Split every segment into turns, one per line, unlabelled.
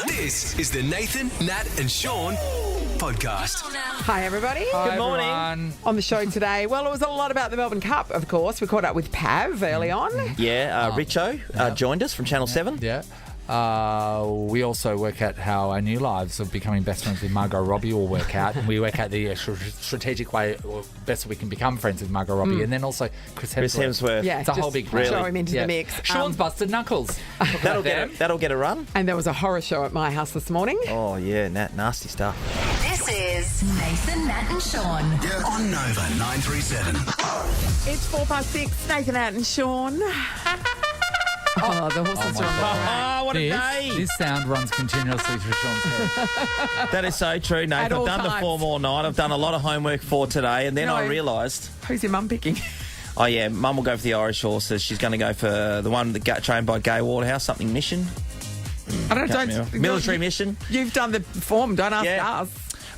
This is the Nathan, Nat and Sean podcast.
Hi, everybody.
Good morning.
On the show today, well, it was a lot about the Melbourne Cup, of course. We caught up with Pav early on.
Yeah, Richo joined us from Channel 7.
Yeah. We also work out how our new lives of becoming best friends with Margot Robbie will work out. And we work out the strategic way or best we can become friends with Margot Robbie. And then also Chris Hemsworth.
Yeah,
it's a whole big plan.
throw him into the mix.
Sean's busted knuckles.
That'll get a run.
And there was a horror show at my house this morning.
Oh, yeah, nasty stuff.
This is Nathan, Nat and Sean.
On Nova 937.
It's 6:04. Nathan, Nat and Sean. Oh, the horses are on the track.
Oh, what a day.
This sound runs continuously through Sean's head.
That is so true, Nathan.
At
I've
all
done the
times.
form all night. I've done a lot of homework for today, and then
No.
I realised...
Who's your mum picking?
Oh, yeah, Mum will go for the Irish horses. She's going to go for the one that got trained by Gay Waterhouse, something Mission. Military Mission.
You've done the form, don't ask
Yeah.
us.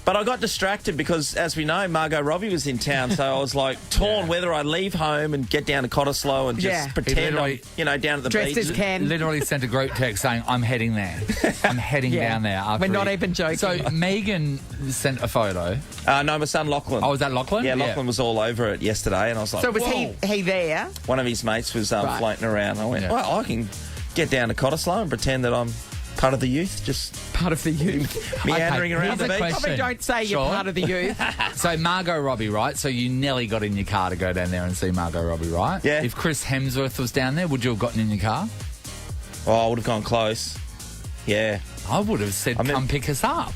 But I got distracted because, as we know, Margot Robbie was in town, so I was like torn whether I'd leave home and get down to Cottesloe and just pretend I'm, down at the
Dressed
beach.
as Ken.
Literally sent a group text saying, I'm heading there. I'm heading down there.
We're not even joking.
So Megan sent a photo.
No, my son Lachlan.
Oh, was that Lachlan?
Yeah, Lachlan was all over it yesterday, and I was like,
So was
whoa.
he there?
One of his mates was
Right.
floating around. I went,
Yeah.
well, I can get down to Cottesloe and pretend that I'm part of the youth, just
Part of the youth.
meandering
Okay,
around the
here's a
beach.
question.
Probably don't say you're
Sean?
part of the youth.
So Margot Robbie, right? So you nearly got in your car to go down there and see Margot Robbie, right?
Yeah.
If Chris Hemsworth was down there, would you have gotten in your car?
Oh, I would have gone close. Yeah.
I would have said,
I mean-
come pick us up.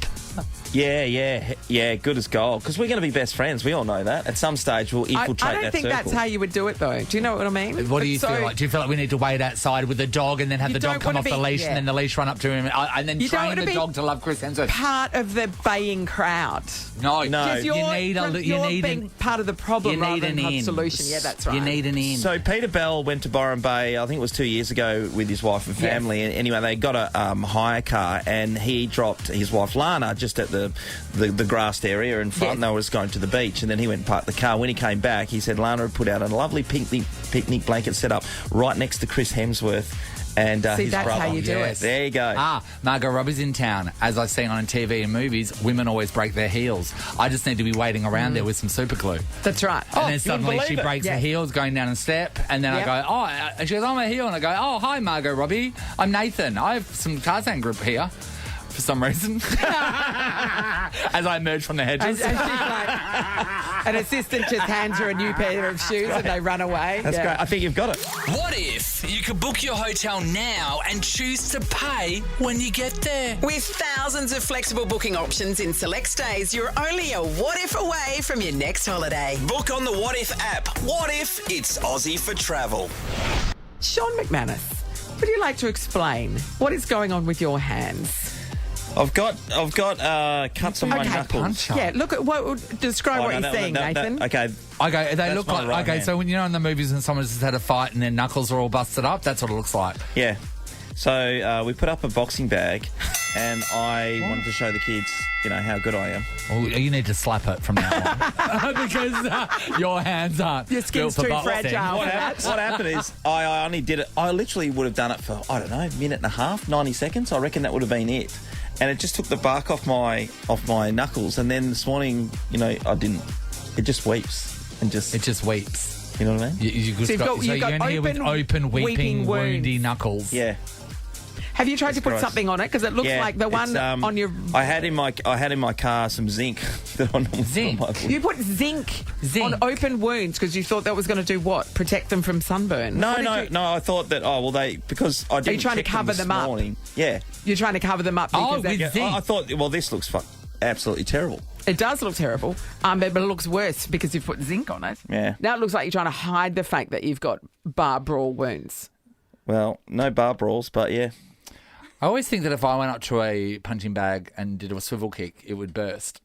Yeah, good as gold. Because we're going to be best friends. We all know that. At some stage, we'll
I
infiltrate
don't
that
think
circle.
that's how you would do it, though. Do you know what I mean?
What do you
So-
feel like? Do you feel like we need to wait outside with the dog and then have
You
the dog
don't
come
wanna
off the
be-
leash
yeah.
and then the leash run up to him and then
You don't
train
wanna
the
be
dog to love Chris Hemsworth?
Part of the baying crowd.
No.
Because
You
you're,
need a
you're
you need
being part of the problem
you
rather
need
than
an
part of the
in.
solution. Yeah, that's right.
You need an in.
So Peter Bell went to Byron Bay, I think it was 2 years ago, with his wife and family. And anyway, they got a hire car, and he dropped his wife Lana just at the grassed area in front. And they were just going to the beach, and then he went and parked the car. When he came back, he said Lana had put out a lovely picnic blanket set up right next to Chris Hemsworth and
See,
his
that's
brother.
how you do it.
There you go.
Margot Robbie's in town. As I've seen on TV and movies, women always break their heels. I just need to be waiting around there with some super glue.
That's right.
And then suddenly
believe
she
it.
breaks her heels going down a step, and then
Yep.
I go, and she goes, I'm a heel, and I go, oh, hi, Margot Robbie. I'm Nathan. I have some Tarzan group here for some reason. As I emerge from the hedges.
And she's like, an assistant just hands her a new pair of shoes and they run away.
That's great. I think you've got it.
What if you could book your hotel now and choose to pay when you get there?
With thousands of flexible booking options in select stays, you're only a what if away from your next holiday.
Book on the What If app. What if it's Aussie for travel?
Sean McManus, would you like to explain what is going on with your hands?
I've got cuts on my knuckles.
Yeah, look at describe what you're seeing, Nathan.
Okay.
Okay, they
That's
look
my
like...
right
okay,
hand.
so when in the movies when someone's just had a fight and their knuckles are all busted up, that's what it looks like.
Yeah. So we put up a boxing bag, and I wanted to show the kids, how good I am.
Well, you need to slap it from now on. Because your hands aren't
Your skin's
built for
too
boxing.
fragile.
What happened is I only did it. I literally would have done it for, I don't know, a minute and a half, 90 seconds. I reckon that would have been it. And it just took the bark off my knuckles. And then this morning, I didn't. It just weeps and just.
It just weeps.
You know what I mean?
You've
So
got
you've got
you're in here with open, weeping,
wounds.
woundy knuckles.
Yeah.
Have you tried to put
gross.
something on it? Because it looks like the one
it's,
on your...
I had in my car some zinc that I normally
Zinc?
put on my-
You put zinc
Zinc.
on open wounds because you thought that was going to do what? Protect them from sunburn?
No,
What did you-
I thought that. because I didn't.
trying to
check
cover
this
them up?
morning. Yeah.
You're trying to cover them up because
with
Yeah,
zinc.
I thought. Well, this looks absolutely terrible.
it does look terrible, but it looks worse because you've put zinc on it.
Yeah.
Now it looks like you're trying to hide the fact that you've got bar brawl wounds.
Well, no bar brawls, but yeah.
I always think that if I went up to a punching bag and did a swivel kick, it would burst.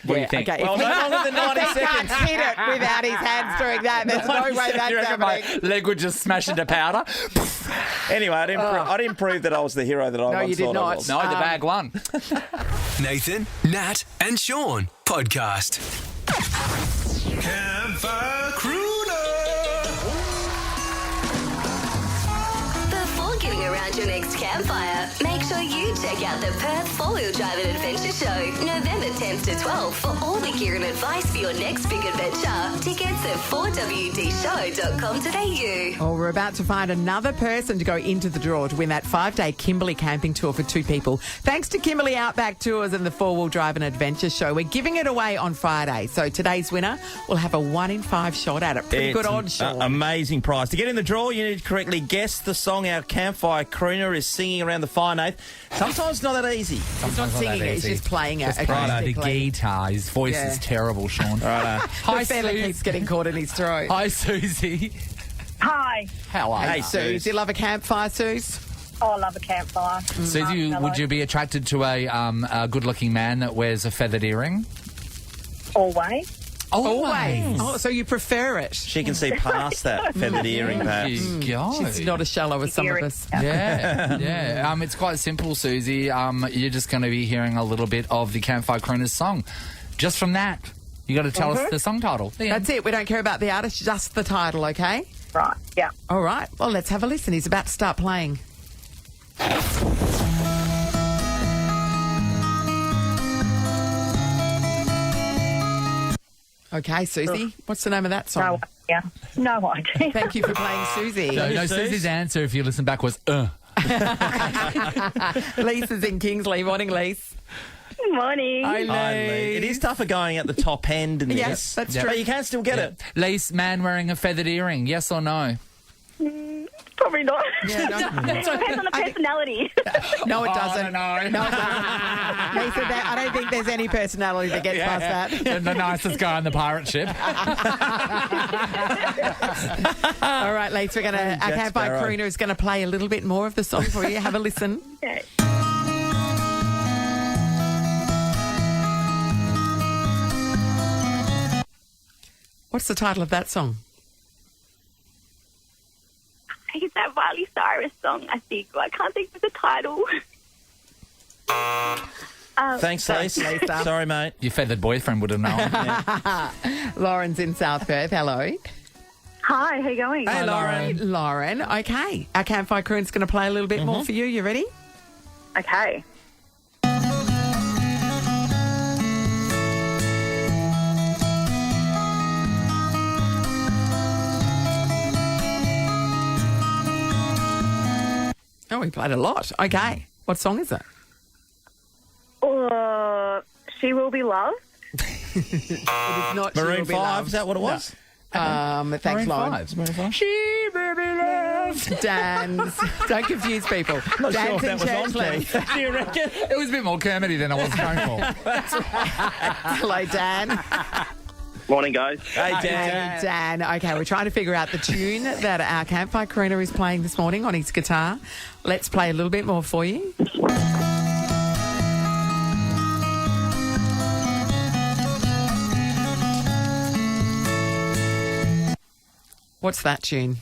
What do you think?
Okay.
Well, no longer than 90
If he can't
seconds.
hit it without his hands doing that, there's no way
You
that's
reckon
happening.
my leg would just smash into powder?
Anyway, I didn't prove that I was the hero that I
No,
once
you did
thought I
not.
was.
No, the bag won.
Nathan, Nat and Sean podcast. Campfire Crooner.
Before getting around your next campfire, make sure you check out the Perth 4-Wheel Drive and Adventure Show, November 10th to 12th, for all the gear and advice for your next big adventure. Tickets at 4wdshow.com.au.
Oh, we're about to find another person to go into the draw to win that 5-day Kimberley camping tour for 2 people. Thanks to Kimberley Outback Tours and the 4-Wheel Drive and Adventure Show. We're giving it away on Friday. So today's winner will have a 1 in 5 shot at it. Pretty good odds, Sean.
Amazing prize. To get in the draw, you need to correctly guess the song our campfire crooner is singing around the fire, Nath. Sometimes it's not that easy.
He's not singing it, he's just playing it.
The guitar. His voice is terrible, Sean. Hi,
The fella
Suze.
keeps getting caught in his throat.
Hi, Susie.
Hi.
How are
Hey,
you?
Suze, you love a campfire, Suze?
Oh, I love a campfire.
Susie, would you be attracted to a good-looking man that wears a feathered earring?
Always.
Always.
Oh, so you prefer it?
She can see past that feathered earring, perhaps.
You go.
She's not as shallow as some of us.
Yeah, yeah. It's quite simple, Susie. You're just going to be hearing a little bit of the Campfire Crooners song. Just from that, you got to tell us the song title.
That's it. We don't care about the artist, just the title, okay?
Right, yeah.
All right. Well, let's have a listen. He's about to start playing. Okay, Susie, what's the name of that song?
No idea.
Thank you for playing, Susie.
No, Susie's answer, if you listen back, was
Lisa's in Kingsley. Morning, Lisa.
Good morning.
Hi,
Only. It is tougher going at the top end in this.
Yes, that's true.
But you can still get it.
Lise, man wearing a feathered earring, yes or no?
Probably not.
Yeah, no.
It depends on the personality.
No, it doesn't.
No.
No, it doesn't. Lisa, I don't think there's any personality that gets past that.
The nicest guy on the pirate ship.
All right, Lisa, our
Jack
campfire
Sparrow.
crooner is going to play a little bit more of the song for you. Have a listen.
Okay.
What's the title of that song?
It's that Miley Cyrus song, I think. I can't think of the title.
Thanks, Lisa.
Lisa.
Sorry, mate.
Your feathered boyfriend would have known.
Lauren's in South Perth. Hello.
Hi, how you going?
Hey, Lauren.
Lauren, okay. Our campfire crooner's going to play a little bit more for you. You ready?
Okay.
Oh, we played a lot. Okay. What song is it?
She Will Be Loved.
It is not She
Maroon
Will Be
5,
Loved.
is that what it was?
Thanks,
Maroon
Lauren.
5.
She will be loved. Dance. Don't confuse people.
Not sure if
Dancing
that was on
church
key.
ladies.
Do you reckon?
It was a bit more Kermity than I was going for.
Hello, Dan.
Morning, guys.
Hey, Dan.
Hey, Dan. Okay, we're trying to figure out the tune that our campfire crooner is playing this morning on his guitar. Let's play a little bit more for you. What's that tune?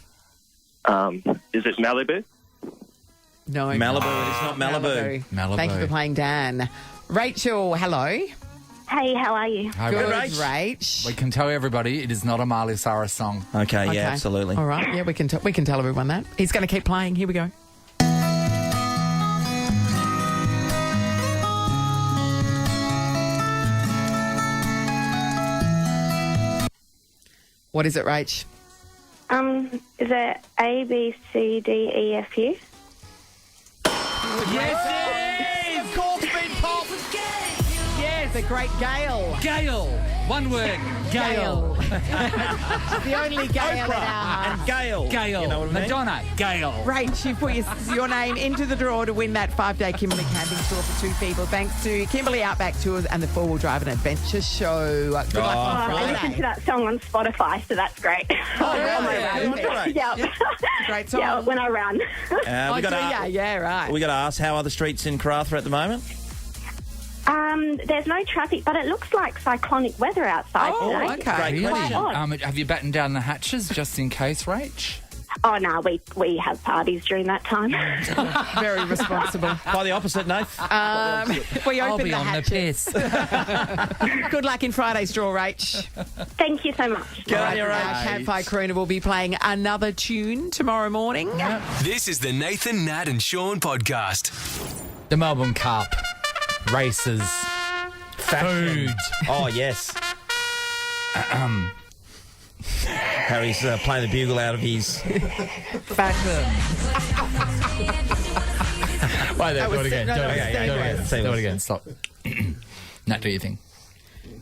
Is it Malibu?
No.
Malibu. It is not Malibu.
Malibu.
Thank you for playing, Dan. Rachel, hello.
Hey, how are you?
Hi,
Good,
Rach.
Rach.
We can tell everybody it is not a Miley Cyrus song.
Okay, yeah, absolutely.
All right, yeah, we can tell everyone that. He's going to keep playing. Here we go. What is it, Rach?
Is it A, B, C, D, E, F, U?
Yes, of course, been pop.
Yes, the great Gail.
Gail. One word. Gail.
The only Gail in our
And Gail.
Gail.
You know what I mean?
Madonna. Gail.
Rach, you put your name into the draw to win that 5-day Kimberley camping tour for 2 people, thanks to Kimberley Outback Tours and the 4-Wheel Drive and Adventure Show. Good luck on
I
Friday.
listened to that song on Spotify, so that's great.
Oh, really?
Great.
Yeah.
Great song.
Yeah, when I run.
We got
right.
We got to ask, how are the streets in Karratha at the moment?
There's no traffic, but it looks like cyclonic weather outside today.
okay.
Great
Really?
question.
odd.
Have you battened down the hatches just in case, Rach?
Oh, no, we have parties during that time.
Very responsible.
By the opposite, Nath.
We
I'll
open
be
the
on
hatches.
the piss.
Good luck in Friday's draw, Rach.
Thank you so much.
Good on you,
Our
Rach.
campfire crooner will be playing another tune tomorrow morning.
This is the Nathan, Nat and Sean podcast.
The Melbourne Cup, races, food.
Oh, yes. Harry's playing the bugle out of his...
Fashion.
Wait there, do it again. Do it
Okay.
again. Stop. Nat, do your thing.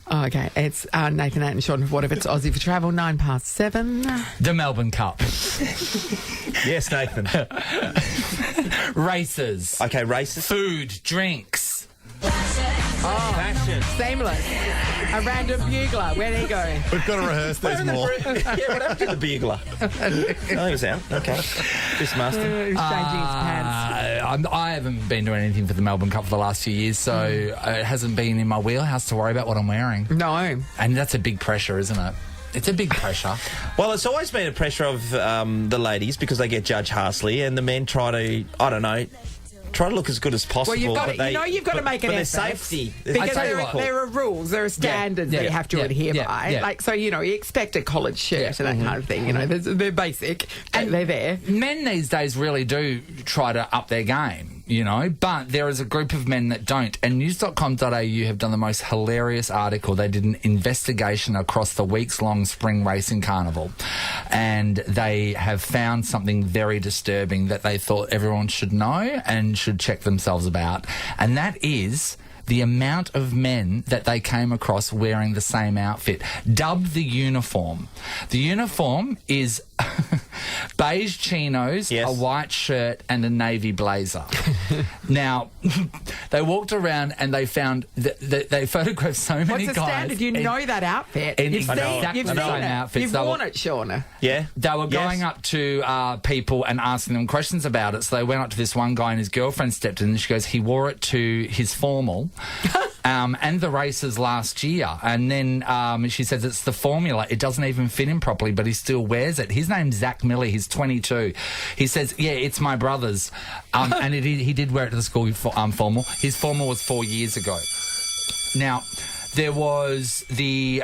Oh, okay. It's Nathan, Nat and Sean. What if it's Aussie for Travel? 7:09.
The Melbourne Cup.
Yes, Nathan.
Races.
Okay, races.
Food, drinks.
Fashion.
Seamless. A random bugler. Where'd he go?
We've got to rehearse these more.
Yeah, what happened to the bugler? I think it's out. Okay. Chris Marston.
He's changing his pants.
I haven't been doing anything for the Melbourne Cup for the last few years, so it hasn't been in my wheelhouse to worry about what I'm wearing.
No.
And that's a big pressure, isn't it? It's a big pressure.
Well, it's always been a pressure of the ladies because they get Judge Harsley, and the men try to, I don't know, try to look as good as possible.
Well, you've got
but
you've got to make an
but
effort.
their safety.
Because
tell you what.
there are rules, there are standards that you have to adhere by.
yeah.
Like, so, you expect a collared shirt and that kind of thing. They're basic, and they're there.
Men these days really do try to up their game, but there is a group of men that don't. And news.com.au have done the most hilarious article. They did an investigation across the weeks-long spring racing carnival, and they have found something very disturbing that they thought everyone should know and should check themselves about. And that is the amount of men that they came across wearing the same outfit, dubbed the uniform. The uniform is beige chinos,
Yes.
a white shirt and a navy blazer. Now, they walked around and they found that they photographed so many
What's the
guys.
standard? You know that outfit.
in
You've seen
exactly
you've
the
seen
same
it.
outfits.
You've
They
worn
were-
it, Shauna.
Yeah.
They were going
Yes.
up to people and asking them questions about it. So they went up to this one guy and his girlfriend stepped in and she goes, he wore it to his formal and the races last year. And then she says it's the formula. It doesn't even fit him properly, but he still wears it. His name's Zach Miller. He's 22. He says, yeah, it's my brother's. And he did wear it to the school formal. His formal was 4 years ago. Now, there was the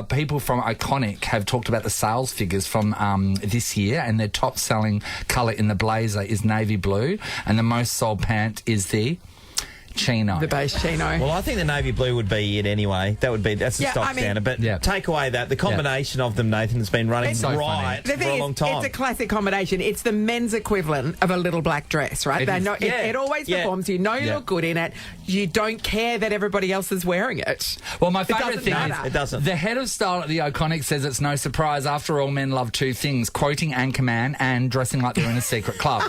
people from Iconic have talked about the sales figures from this year, and their top selling colour in the blazer is navy blue, and the most sold pant is the chino.
The beige chino.
Well, I think the navy blue would be it anyway. That's the
Yeah,
stock
I mean-
standard. But
Yeah.
take away that, the combination of them, Nathan, has been running
It's
so
right
The
for
thing
a
is,
long time.
it's a classic combination. It's the men's equivalent of a little black dress, right?
It
They
is.
know
Yeah.
it always
Yeah.
performs. You know you
Yeah.
look good in it. You don't care that everybody else is wearing it.
Well, my
It
favourite
doesn't
thing
matter.
It doesn't.
the head of style at the Iconic says it's no surprise. After all, men love two things, quoting Anchorman and dressing like they're in a secret club.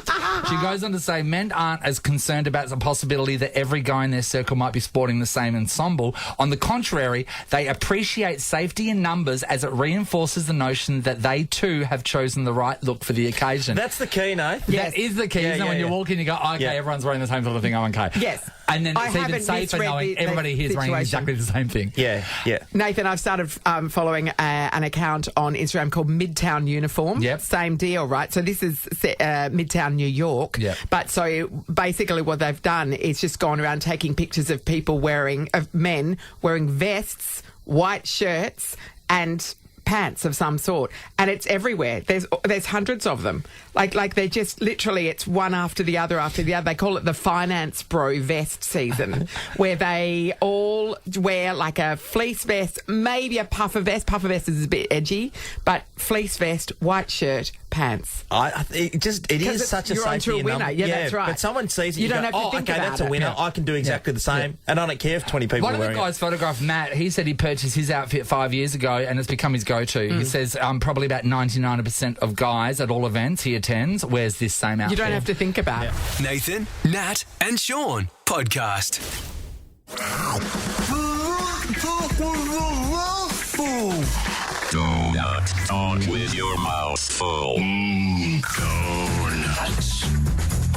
She goes on to say men aren't as concerned about the possibility that every guy in their circle might be sporting the same ensemble. On the contrary, they appreciate safety in numbers as it reinforces the notion that they too have chosen the right look for the occasion.
That's the key, Nate.
Yes.
That is the key.
Yeah,
isn't it?
yeah,
When you
yeah.
walk in, you go, okay,
Yeah.
everyone's wearing the same sort of thing. I'm okay.
Yes.
And then
I
it's even
haven't
safer
misread
knowing
the
everybody here is wearing
situation.
exactly the same thing.
Yeah, yeah.
Nathan, I've started following an account on Instagram called Midtown Uniform.
Yep.
Same deal, right? So this is Midtown, New York.
Yep.
But so basically what they've done is just gone around taking pictures of men wearing vests, white shirts and pants of some sort, and it's everywhere. There's hundreds of them. Like they're just literally, it's one after the other after the other. They call it the finance bro vest season, where they all wear like a fleece vest, maybe a puffer vest. Puffer vest is a bit edgy, but fleece vest, white shirt, pants.
It is such a
you're onto
safety
a winner.
number.
Yeah, that's right.
But someone sees it,
You
you
don't
go,
have to
oh,
think
okay,
about
that's a
it.
winner.
Yeah.
I can do exactly the same,
Yeah.
and I don't care if 20 people
One
are
of the
wearing
guys photographed Matt. He said he purchased his outfit 5 years ago and it's become his go-to. He says probably about 99% of guys at all events he attends wears this same outfit.
You don't have to think about it.
Nathan, Nat, and Sean podcast.
Donut on with your mouth full. Donuts.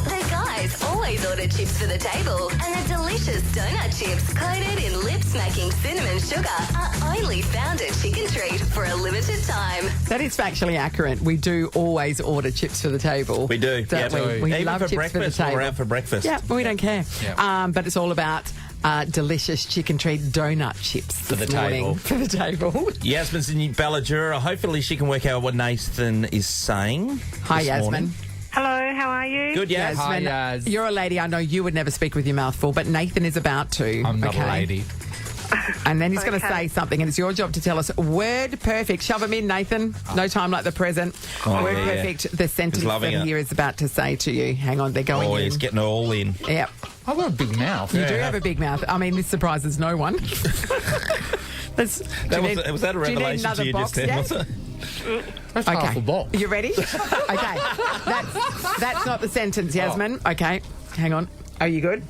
The guys always order chips for the table, and the delicious donut chips coated in lip-smacking cinnamon sugar are only found at Chicken Treat for a limited time.
That is factually accurate. We do always order chips for the table.
We do.
Don't
Yeah,
we? We
even
love
for
chips
breakfast,
for the
when
table.
we're out for breakfast.
Yeah, we don't care.
Yeah.
But it's all about delicious Chicken Treat donut chips
For the
this morning.
table.
For the table.
Yasmin's in Ballajura. Hopefully she can work out what Nathan is saying.
Hi,
this
Yasmin.
morning.
Hello, how are you?
Good, Yaz.
Hi,
Yasmin,
Yaz.
you're a lady. I know you would never speak with your mouth full, but Nathan is about to.
I'm not a lady.
And then he's going to
Okay.
say something, and it's your job to tell us word perfect. Shove him in, Nathan. No time like the present.
Oh,
word
yeah.
perfect. The sentence
He's loving
that
it.
he is about to say to you. Hang on, they're going
Oh,
in.
he's getting it all in.
Yep.
I've got a big mouth.
You do have a big mouth. I mean, this surprises no one. Was
Was that a revelation to you just then? Was it?
That's half a box.
You ready? Okay. That's not the sentence, Yasmin. Okay. Hang on. Are you good?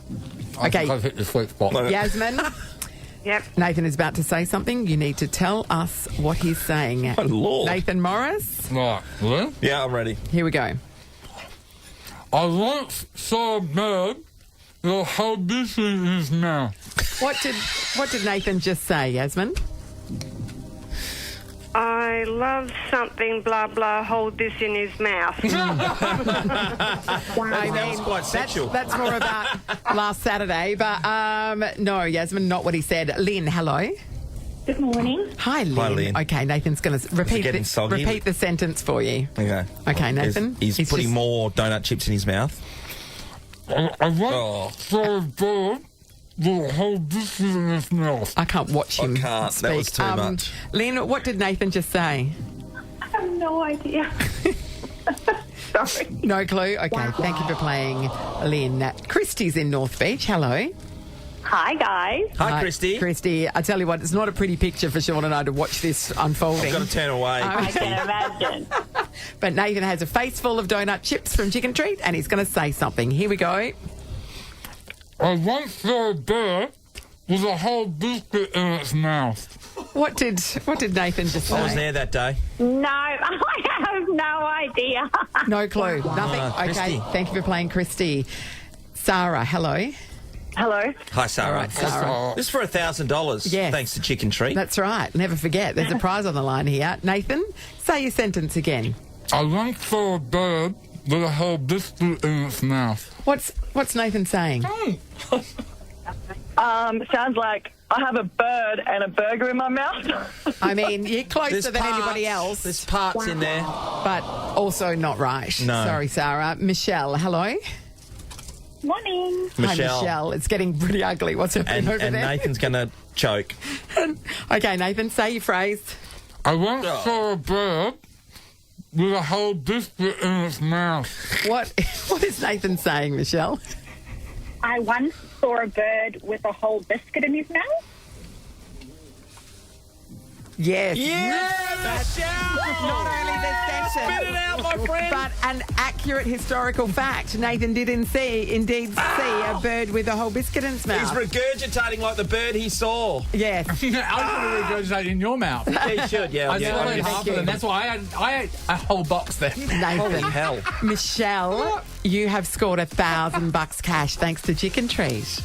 I
Okay.
think I've hit the sweet spot.
Yasmin,
Yep.
Nathan is about to say something. You need to tell us what he's saying.
Oh, Lord.
Nathan Morris,
Right. Well,
Yeah, I'm ready.
here we go.
I once saw a bird with a whole fish in his mouth.
What did Nathan just say, Yasmin?
I love something, blah, blah, hold this in his mouth.
That was quite sexual.
That's more about last Saturday, but no, Yasmin, not what he said. Lynn, hello.
Good morning.
Hi, Lynn.
Hi, Lynn.
Okay, Nathan's going to repeat
getting soggy?
repeat the sentence for you.
Okay.
Okay, Nathan.
He's putting
just-
more donut chips in his mouth.
I once saw a bird with a whole fish in his mouth.
I can't watch him
can't.
speak.
That was too much.
Lynn, what did Nathan just say?
I have no idea. Sorry.
No clue? Okay, thank you for playing, Lynn. Christy's in North Beach. Hello.
Hi, guys.
Hi, Christy.
Christy, I tell you what, it's not a pretty picture for Sean and I to watch this unfolding.
I've got to turn away.
I can imagine.
But Nathan has a face full of donut chips from Chicken Treat and he's going to say something. Here we go.
I once saw a bird with a whole biscuit in its mouth.
What did Nathan just say?
I was there that day.
No, I have no idea.
No clue. Nothing?
Christy.
Okay, thank you for playing, Christy. Sarah, hello.
Hello.
Hi, Sarah.
All right, Sarah.
This is for $1,000.
Yes.
Thanks to Chicken Treat.
That's right. Never forget. There's a prize on the line here. Nathan, say your sentence again.
I once saw a bird with a whole biscuit in its mouth.
What's Nathan saying?
Sounds like I have a bird and a burger in my mouth.
I mean, you're closer
There's
than anybody
parts.
else,
There's parts in there.
but also not right.
No.
Sorry, Sarah. Michelle, hello.
Morning.
Hi, Michelle. It's getting pretty ugly. What's happening over
And
there?
Nathan's going to choke.
Okay, Nathan, say your phrase.
I once saw a bird with a whole biscuit in its mouth.
What is Nathan saying, Michelle?
I once saw a bird with a whole biscuit in his mouth.
Yes.
Michelle!
Not only the sentence,
Spit it out, my friend.
but an accurate historical fact. Nathan did indeed see a bird with a whole biscuit in its
He's
mouth.
regurgitating like the bird he saw.
Yes.
I was going to regurgitate in your mouth.
He should, yeah.
I
yeah.
swallowed
thank
half
you.
of them. That's why I ate a whole box then.
Holy
Nathan.
hell.
Michelle, you have scored $1,000 cash thanks to Chicken Treat.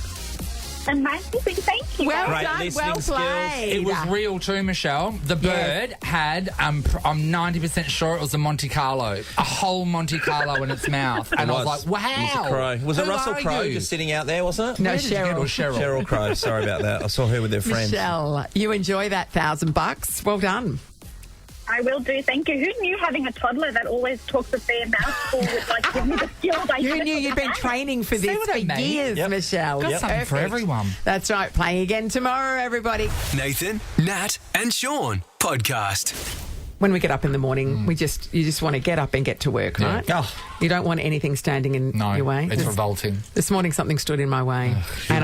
Amazing. Thank you.
Well
Great
done,
listening
well
skills.
played.
It was real too, Michelle. The bird had, I'm 90% sure it was a Monte Carlo. A whole Monte Carlo in its mouth. And I was like, wow.
It was a crow. Was it
who
Russell
are
Crowe
you?
just sitting out there, wasn't it?
No,
Where did you get it? Or Cheryl.
Cheryl Crow. Sorry about that. I saw her with her friends.
Michelle, you enjoy that $1,000. Well done.
I will do. Thank you. Who knew having a toddler that always talks with their mouthful would like give me the skills I
You
haven't
knew you'd been
had?
training for this
what
for
I mean?
years,
Yep.
Michelle.
Got something for
Perfect.
everyone.
That's right. Playing again tomorrow, everybody.
Nathan, Nat, and Sean podcast.
When we get up in the morning, you just want to get up and get to work,
Yeah.
right?
Oh.
You don't want anything standing in
No,
your way.
it's revolting.
This morning, something stood in my way,
Why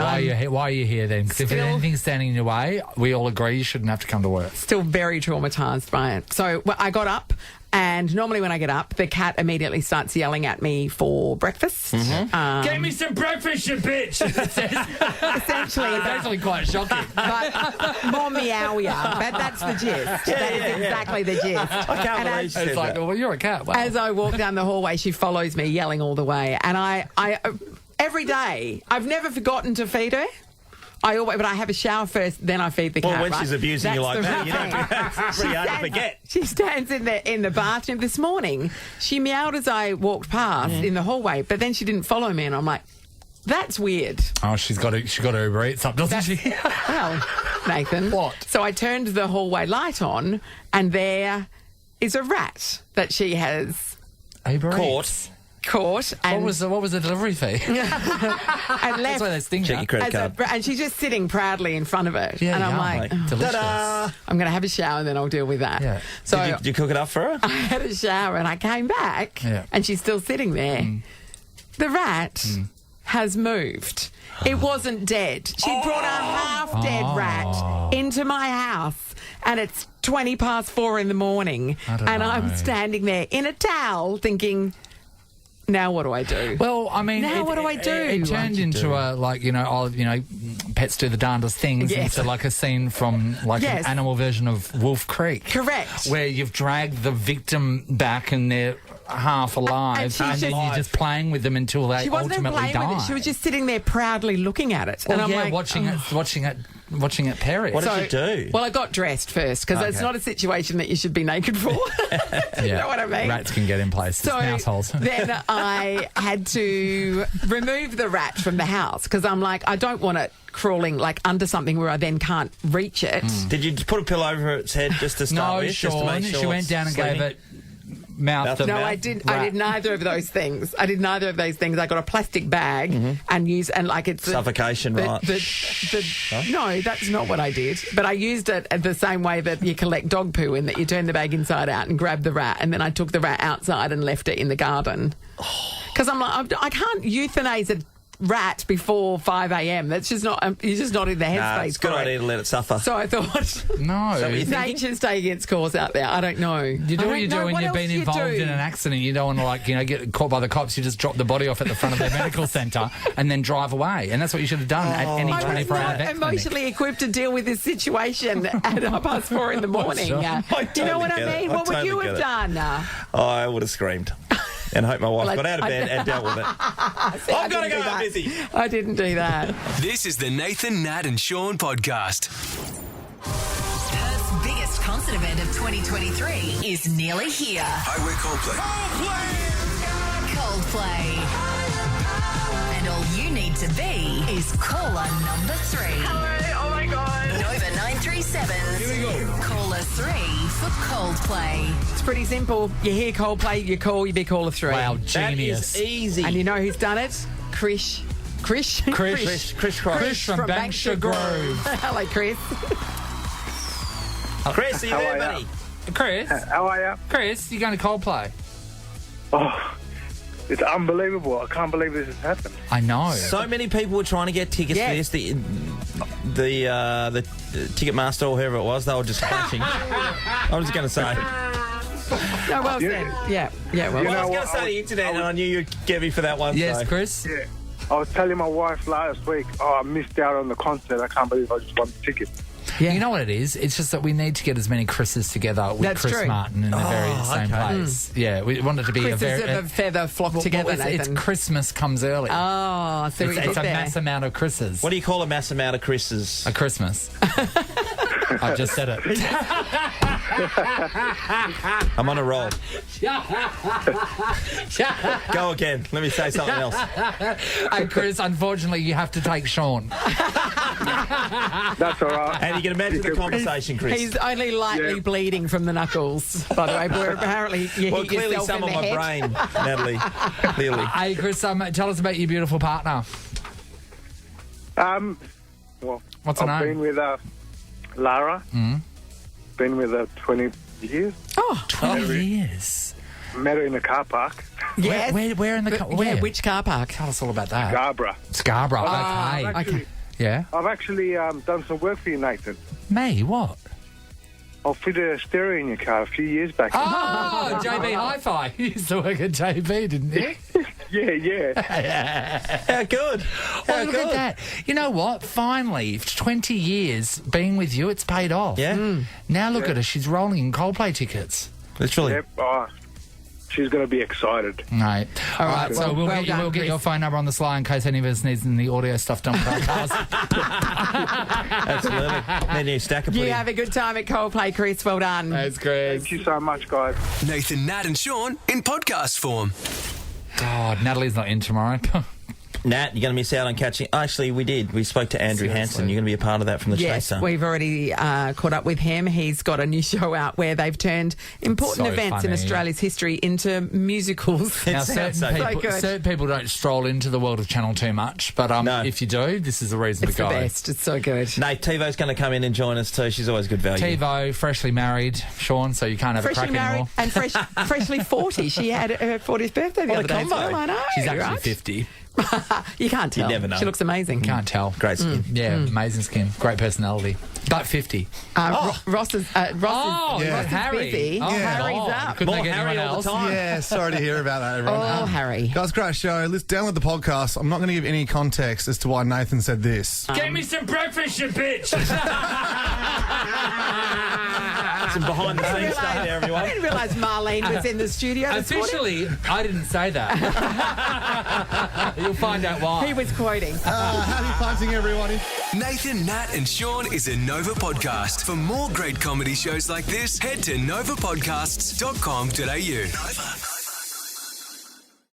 are you here then? Because if
Still-
anything's standing in your way, we all agree you shouldn't have to come to work.
still very traumatised by it. So I got up, and normally when I get up, the cat immediately starts yelling at me for breakfast.
Get me some breakfast, you bitch!
Essentially,
It's actually quite shocking.
but more meowier. But that's the gist. That is exactly the gist.
I can't
And
believe
as-
she said
It's like,
that.
well, you're a cat. Wow.
As I walk down the hallway, she follows me, yelling all the way. And I every day, I've never forgotten to feed her. But I have a shower first, then I feed the cat.
Well, when
right?
she's abusing you
That's
like
the
that, you
routine.
don't. It's pretty hard to forget.
She stands in the bathroom this morning. She meowed as I walked past in the hallway, but then she didn't follow me, and I'm like, that's weird.
Oh, she's got to Uber Eats up, doesn't she?
Well, Nathan.
What?
So I turned the hallway light on, and there is a rat that she has
Uber
Caught.
Eats.
caught and
What was the delivery fee?
and
That's
left.
why they sting
Check
you.
your credit card.
And she's just sitting proudly in front of it.
Yeah,
and I'm
yum,
like,
mate. Delicious.
I'm going to have a shower and then I'll deal with that.
Yeah.
So
Did you cook it up for her?
I had a shower and I came back
Yeah.
and she's still sitting there. The rat has moved. It wasn't dead. She brought a half-dead rat into my house and it's 4:20 in the morning and I'm standing there in a towel thinking, now what do I do?
Well, I mean,
Now what do I do?
It turned into a pets do the darndest things
Yes.
into like a scene from like
Yes.
an animal version of Wolf Creek.
Correct.
Where you've dragged the victim back and they're half alive
And she's
and then
just-
you're just playing with them until they
She wasn't even
ultimately
playing
die.
with it. She was just sitting there proudly looking at it.
well,
and I'm
yeah,
like,
watching it perish.
What did you do?
Well, I got dressed first because it's
Okay.
not a situation that you should be naked for. You know what I mean?
Rats can get in places.
So
Mouse holes.
then I had to remove the rat from the house because I'm like, I don't want it crawling like under something where I then can't reach it.
Did you put a pillow over its head just to start
No,
with? Just to
Sean.
make sure
She went
it's
down and gave
sleeping?
it mouth to
No,
mouth.
I did neither of those things. I got a plastic bag and used and like it's
Suffocation, right?
No, that's not what I did. But I used it the same way that you collect dog poo in that you turn the bag inside out and grab the rat, and then I took the rat outside and left it in the garden. Because I'm like, I can't euthanize a rat before 5 a.m. That's just not. You're just not in the headspace.
Nah, it's a good
for
idea
it.
to let it suffer.
So I thought,
No.
nature's taking its course out there. I don't know.
You do what you do when you've been involved in an accident. You don't want to, get caught by the cops. You just drop the body off at the front of the medical centre and then drive away. And that's what you should have done at any
I was
24-hour
not
vet clinic.
emotionally equipped to deal with this situation at 4:30 in the morning.
Sure.
Do you know what I mean? What would you have done?
I would have screamed and hope my wife
Well,
got out of bed and dealt with it. I've got to go, I'm busy.
I didn't do that.
This is the Nathan, Nat and Sean podcast.
Perth's biggest concert event of 2023 is nearly here.
Hi, we're Coldplay.
Coldplay. And all you need to be is caller number 3.
Oh my God.
Nova 937's
Here we go.
caller 3 for Coldplay.
It's pretty simple. You hear Coldplay, you call, you be caller 3.
Wow,
That
genius.
is easy.
And you know who's done it? Krish
Chris
from Banksia Grove.
Hello, Chris.
Chris, are you there,
How are
buddy?
Chris,
How are you?
Chris, you're going to Coldplay.
Oh, it's unbelievable. I can't believe this has happened.
I know.
So many people were trying to get tickets for
Yes.
this. The Ticketmaster or whoever it was, they were just crashing. I was going to say.
No, well said. Yeah, well
You
I
know
was going
what?
to say the internet, and I knew you'd get me for that one.
Yes,
so.
Chris.
Yeah. I was telling my wife last week, I missed out on the concert. I can't believe I just won the ticket.
Yeah.
You know what it is? It's just that we need to get as many Chris's together with
That's
Chris
true.
Martin in the very same place. Yeah, we want it to be
Chris
a very...
is of a feather flock together,
it's
Nathan.
Christmas comes early.
Oh, so we
it's
get
a
there.
mass amount of Chris's.
What do you call a mass amount of Chris's?
A Christmas. I just said it.
I'm on a roll. Go again. Let me say something else.
Hey, Chris, unfortunately, you have to take Sean.
That's all right.
And you can imagine the conversation, Chris.
He's only lightly bleeding from the knuckles, by the way, where apparently you
Well,
hit
clearly
yourself
some
in
on
the
my
head.
brain, Natalie. Clearly.
Hey, Chris, tell us about your beautiful partner.
Well,
What's her
I've
name?
been with Lara. Been with her 20 years.
Oh,
12 years.
Met her in a car park.
yes.
Where in the car? Where?
Which car park?
Tell us all about that.
Scarborough.
Scarborough.
I've
Okay.
actually,
Yeah.
I've actually done some work for you, Nathan.
Me? What?
I fitted a stereo in your car a few years back.
Oh, JB Hi-Fi. You used to work at JB, didn't you?
Yeah.
How good.
Oh, look at that. You know what? Finally, 20 years being with you, it's paid off.
Yeah.
Now look at her. She's rolling in Coldplay tickets.
Literally.
Yep. Oh, she's going to be excited.
Right. All right. So
well
we'll
done,
get
Chris.
your phone number on the sly in case any of us needs the audio stuff done with our cars.
Absolutely. Then you stack of
You
pudding.
have a good time at Coldplay, Chris. Well done.
That's Chris.
Thank you so much, guys.
Nathan, Nat and Sean in podcast form.
God, Natalie's not in tomorrow.
Nat, you're going to miss out on catching... Actually, we did. We spoke to Andrew Hansen. You're going to be a part of that from the
Yes,
Chaser.
we've already caught up with him. He's got a new show out where they've turned important
So
events in
funny.
Australia's history into musicals.
Now,
sounds
certain people don't stroll into the world of Channel too much, but if you do, this is the reason
It's
to
the
go.
best. It's so good.
Nate, TiVo's going to come in and join us too. She's always good value.
TiVo, freshly married, Sean, so you can't have a
Freshly
crack
married
anymore.
and freshly 40. She had her 40th birthday the
What a
other day. as
combo.
well, I know.
She's actually
right?
50.
You can't tell.
never know.
She looks amazing.
Can't tell.
Great skin.
Yeah, amazing skin. Great personality. But 50.
Ross is
Harry.
busy.
Oh,
Harry's
God.
up.
Couldn't
More
make
Harry
anyone
all
else.
the time.
Yeah, sorry to hear about that, everyone.
Oh, Harry.
Guys, great show. Let's download the podcast. I'm not going to give any context as to why Nathan said this.
Get me some breakfast, you bitch!
Some behind the scenes stuff there, everyone.
I didn't realise Marlene was in the studio this morning.
Officially, I didn't say that. You'll find out why.
He was quoting.
Happy punting, everybody.
Nathan, Nat, and Sean is a Nova podcast. For more great comedy shows like this, head to novapodcasts.com.au. Nova.